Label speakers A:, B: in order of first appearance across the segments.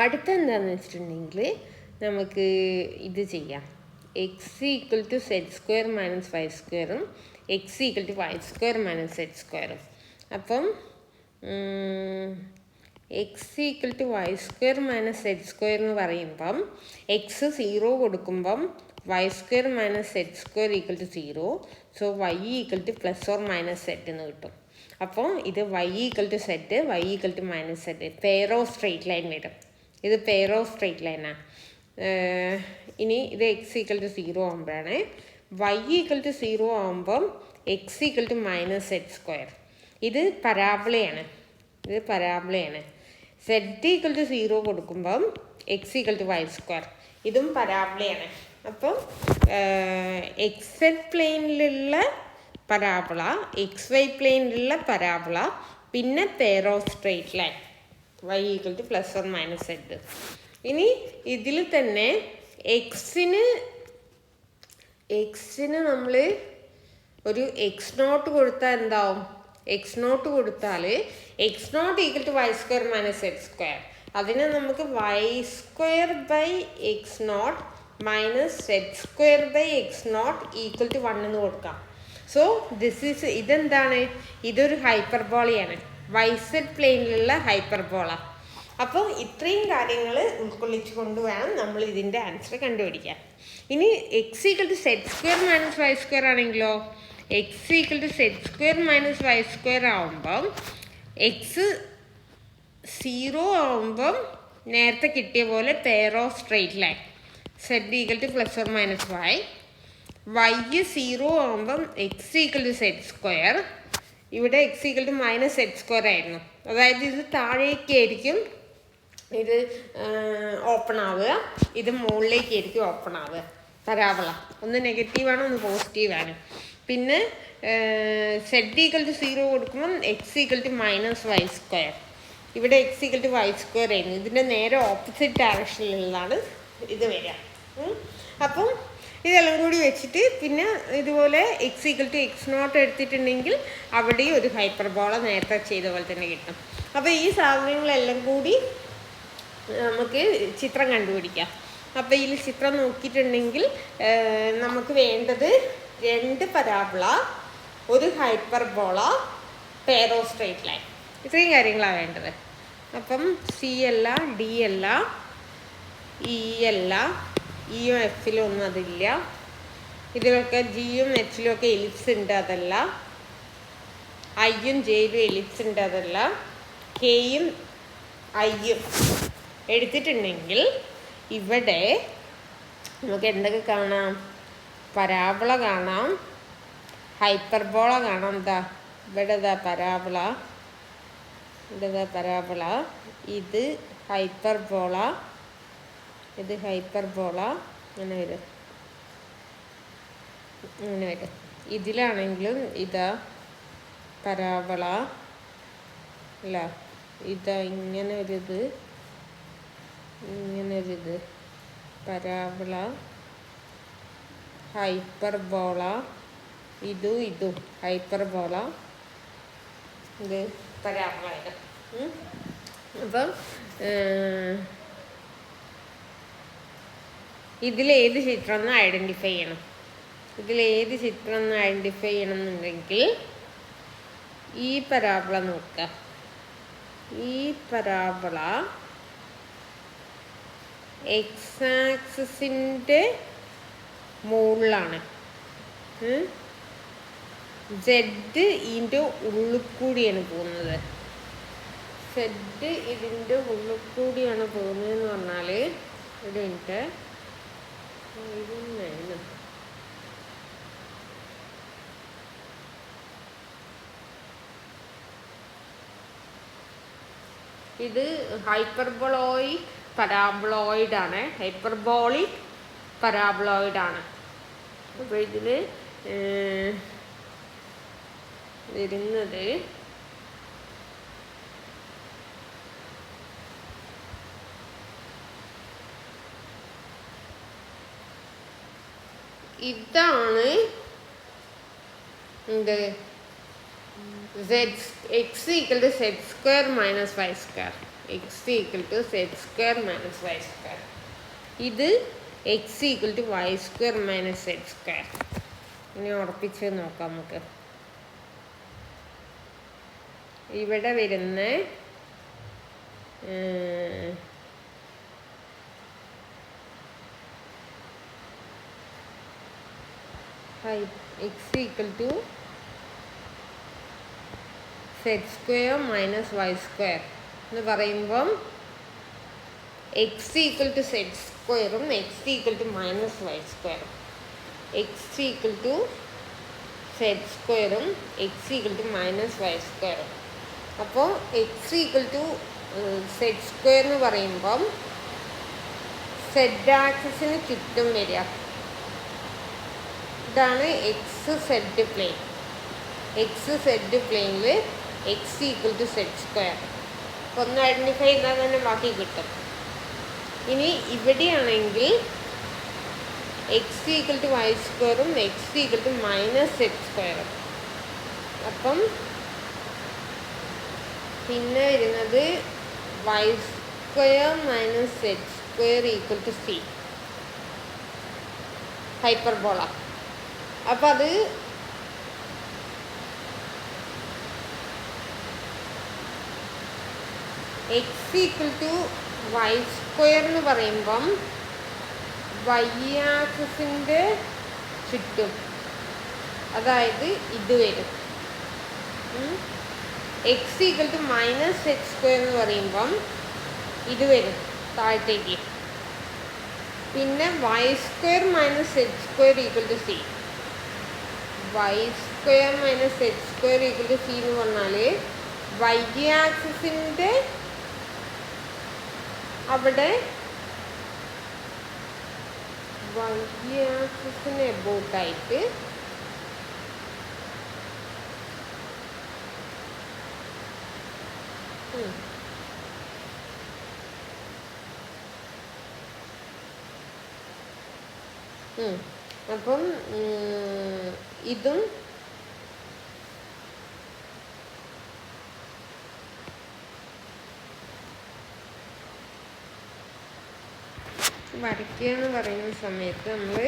A: അടുത്ത എന്താണെന്ന് വെച്ചിട്ടുണ്ടെങ്കിൽ നമുക്ക് ഇത് ചെയ്യാം. X equal to z square minus y സ്ക്വയറും x equal to Y square minus z സ്ക്വയറും. അപ്പം x equal to Y square minus Z square എന്ന് പറയുമ്പം എക്സ് 0 കൊടുക്കുമ്പം y square minus Z square equal to 0. So y equal to plus or minus z എന്ന് കിട്ടും. അപ്പോൾ ഇത് y equal to z, y equal to minus z, pair of straight line വരും. ഇത് pair of straight ലൈനാണ്. ഇനി ഇത് x equal to 0 ആകുമ്പോഴാണ്. വൈ ഈക്വൽ ടു 0 ആകുമ്പം x equal to minus Z square. ഇത് പരാബോളയാണ്. സെഡ് ഈക്വൽ ടു 0 കൊടുക്കുമ്പം x equal to Y square. ഇതും പരാബോളയാണ്. അപ്പം എക്സ് സെഡ് പ്ലെയിനിലുള്ള പരാബോള, എക്സ് വൈ പ്ലെയിനിലുള്ള പരാബോള, പിന്നെ pair of straight line y equal to plus or minus z. ഇനി ഇതിൽ തന്നെ എക്സിന് നമ്മൾ ഒരു എക്സ് നോട്ട് കൊടുത്താൽ എന്താവും? എക്സ് നോട്ട് കൊടുത്താൽ X naught equal to Y square minus Z square. അതിന് നമുക്ക് Y square by X naught minus Z square by X naught equal to 1 എന്ന് കൊടുക്കാം. സോ ഇതെന്താണ്? ഇതൊരു ഹൈപ്പർബോളയാണ്, വൈ സെഡ് പ്ലെയിനിലുള്ള ഹൈപ്പർബോള. അപ്പോൾ ഇത്രയും കാര്യങ്ങൾ ഉൾക്കൊള്ളിച്ചു കൊണ്ട് വേണം നമ്മൾ ഇതിൻ്റെ ആൻസർ കണ്ടുപിടിക്കാൻ. ഇനി x equal to z square minus y square ആണെങ്കിലോ, x equal to z square minus y square ആവുമ്പം എക്സ് 0 ആവുമ്പം നേരത്തെ കിട്ടിയ പോലെ pair of straight line z equal to plus or minus y. Y 0 ആവുമ്പം x equal to z square. ഇവിടെ x equal to minus Z square ആയിരുന്നു. അതായത് ഇത് താഴേക്കായിരിക്കും ഇത് ഓപ്പൺ ആവുക, ഇത് മുകളിലേക്കായിരിക്കും ഓപ്പൺ ആവുക. പരാബോള ഒന്ന് നെഗറ്റീവാണ്, ഒന്ന് പോസിറ്റീവാണ്. പിന്നെ സെഡ് ഈക്വൽ ടു 0 കൊടുക്കുമ്പം x equal to minus y square. ഇവിടെ x equal to Y square ആയിരുന്നു. ഇതിൻ്റെ നേരെ ഓപ്പോസിറ്റ് ഡയറക്ഷനിലാണ് ഇത് വരിക. അപ്പം ഇതെല്ലാം കൂടി വെച്ചിട്ട് പിന്നെ ഇതുപോലെ X equal to X naught എടുത്തിട്ടുണ്ടെങ്കിൽ അവിടെയും ഒരു ഹൈപ്പർബോള നേരത്തെ ചെയ്ത പോലെ തന്നെ കിട്ടും. അപ്പോൾ ഈ സാധനങ്ങളെല്ലാം കൂടി നമുക്ക് ചിത്രം കണ്ടുപിടിക്കാം. അപ്പോൾ ഇതിൽ ചിത്രം നോക്കിയിട്ടുണ്ടെങ്കിൽ നമുക്ക് വേണ്ടത് 2 പരാബോള, ഒരു hyperbola, pair of straight line, ഇത്രയും കാര്യങ്ങളാണ് വേണ്ടത്. അപ്പം സി അല്ല, ഡി അല്ല, ഇ അല്ല, ഇയും എഫിലും ഒന്നും അതില്ല. ഇതിലൊക്കെ ജിയും എച്ചിലും ഒക്കെ എലിപ്സ് ഉണ്ട്, അതല്ല. ഐയും ജെയിലും എലിപ്സ് ഉണ്ട്, അതല്ല. കെയും ഐയും എടുത്തിട്ടുണ്ടെങ്കിൽ ഇവിടെ നമുക്ക് എന്തൊക്കെ കാണാം? പരാബോള കാണാം, ഹൈപ്പർബോള കാണാം. ഇവിടെ പരാബോള, ഇവിടെ പരാബോള, ഇത് ഹൈപ്പർബോള, ഇത് ഹൈപ്പർബോള. അങ്ങനെ വരും. ഇതിലാണെങ്കിലും ഇതാ പരാബോള അല്ല, ഇതാ ഇങ്ങനെ ഒരിത്, ഇങ്ങനെ ഒരിത് പരാബോള, ഹൈപ്പർബോള, ഇതും ഹൈപ്പർബോള, ഇത് പരാബോള. അപ്പം ഇതിലേത് ചിത്രം എന്ന് ഐഡൻറ്റിഫൈ ചെയ്യണം. ഇതിലേത് ചിത്രം എന്ന് ഐഡൻറ്റിഫൈ ചെയ്യണമെന്നുണ്ടെങ്കിൽ ഈ പരാബോള നോക്കുക. ഈ പരാബോള എക്സ് ആക്സിസിൻ്റെ മുകളിലാണ്. സെഡ് ഇതിൻ്റെ ഉള്ളിൽ കൂടിയാണ് പോകുന്നത്. സെഡ് ഇതിൻ്റെ ഉള്ളിൽ കൂടിയാണ് പോകുന്നതെന്ന് പറഞ്ഞാൽ ഒരു മിനിറ്റ്, ഇത് ഹൈപ്പർബോളോയിക് പരാബോളോയിഡാണ്, ഹൈപ്പർബോളിക് പരാബോളോയിഡാണ്. അപ്പോൾ ഇതിൽ വരുന്നത് ഇതാണ് എന്ത്? X equal to z square minus y square. X equal to z square minus y square. ഇത് x equal to Y square minus Z square. ഇനി ഉറപ്പിച്ച് നോക്കാം നമുക്ക്. ഇവിടെ വരുന്ന x equal to z square minus y square എന്ന് പറയുമ്പം X equal to z സ്ക്വയറും x equal to minus y സ്ക്വയറും, എക്സ് ഈക്വൽ ടു സെഡ് സ്ക്വയറും x equal to minus y സ്ക്വയറും. അപ്പോൾ X equal to z square എന്ന് പറയുമ്പം z ആക്സിസിന് ചുറ്റും വരിക. ഇതാണ് x z plane. X z പ്ലെയിനിൽ x equal to z square. ഒന്ന് ഐഡൻറ്റിഫൈ ചെയ്താൽ തന്നെ ബാക്കി കിട്ടും. ഇനി ഇവിടെയാണെങ്കിൽ എക്സ് ഈക്വൽ ടു വൈ സ്ക്വയറും x equal to minus z സ്ക്വയറും. അപ്പം പിന്നെ വരുന്നത് y square minus Z square equal to c, hyperbola. അപ്പം അത് x equal to Y square എന്ന് പറയുമ്പം വൈ ആക്സിസിൻ്റെ ചുറ്റും, അതായത് ഇത് വരും. X equal to minus Z square എന്ന് പറയുമ്പം ഇത് വരും താഴത്തേക്ക്. പിന്നെ Y square minus Z square equal to C. Y square minus Z square equal to C എന്ന് പറഞ്ഞാൽ വൈ ആക്സിസിൻ്റെ അവിടെ വൈ ആക്സിസിന് എബോട്ടായിട്ട് അപ്പം ഇതും വരയ്ക്കുക എന്ന് പറയുന്ന സമയത്ത് നമ്മൾ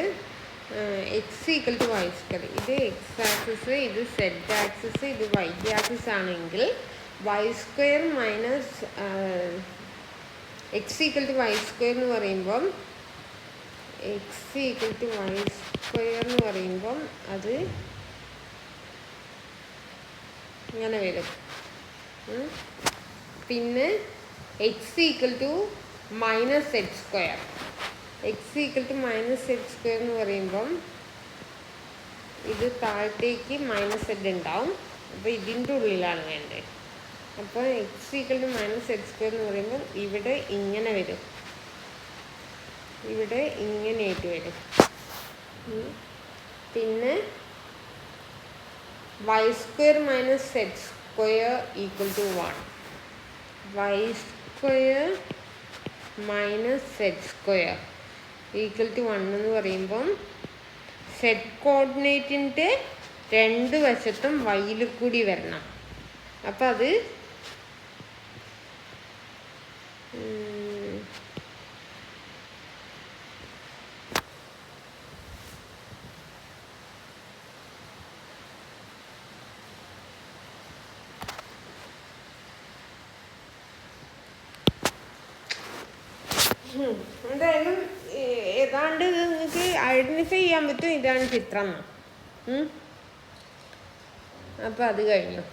A: X equal to Y square, ഇത് എക്സ് ആക്സിസ്, ഇത് സെഡ് ആക്സിസ്, ഇത് വൈ ആക്സിസ് ആണെങ്കിൽ Y square minus X equal to Y square എന്ന് പറയുമ്പം X equal to Y square എന്ന് പറയുമ്പം അത് ഇങ്ങനെ വരും. പിന്നെ X equal to minus Z square, X equal to minus Z square എന്ന് പറയുമ്പം ഇത് താഴത്തേക്ക് മൈനസ് സെഡ് ഉണ്ടാവും. അപ്പോൾ ഇതിൻ്റെ ഉള്ളിലാണ് വേണ്ടത്. അപ്പോൾ X equal to minus Z square എന്ന് പറയുമ്പോൾ ഇവിടെ ഇങ്ങനെ വരും, ഇവിടെ ഇങ്ങനെയായിട്ട് വരും. പിന്നെ Y square minus Z square equal to 1, Y square minus Z square equal to 1 എന്ന് പറയുമ്പം സെഡ് കോർഡിനേറ്റിൻ്റെ രണ്ട് വശത്തും വൈയിൽ കൂടി വരണം. അപ്പം അത് എന്തായാലും ഏതാണ്ട് നിങ്ങൾക്ക് ഐഡൻറ്റിഫൈ ചെയ്യാൻ പറ്റും ഇതാണ് ചിത്രം. അപ്പം അത് കഴിഞ്ഞു.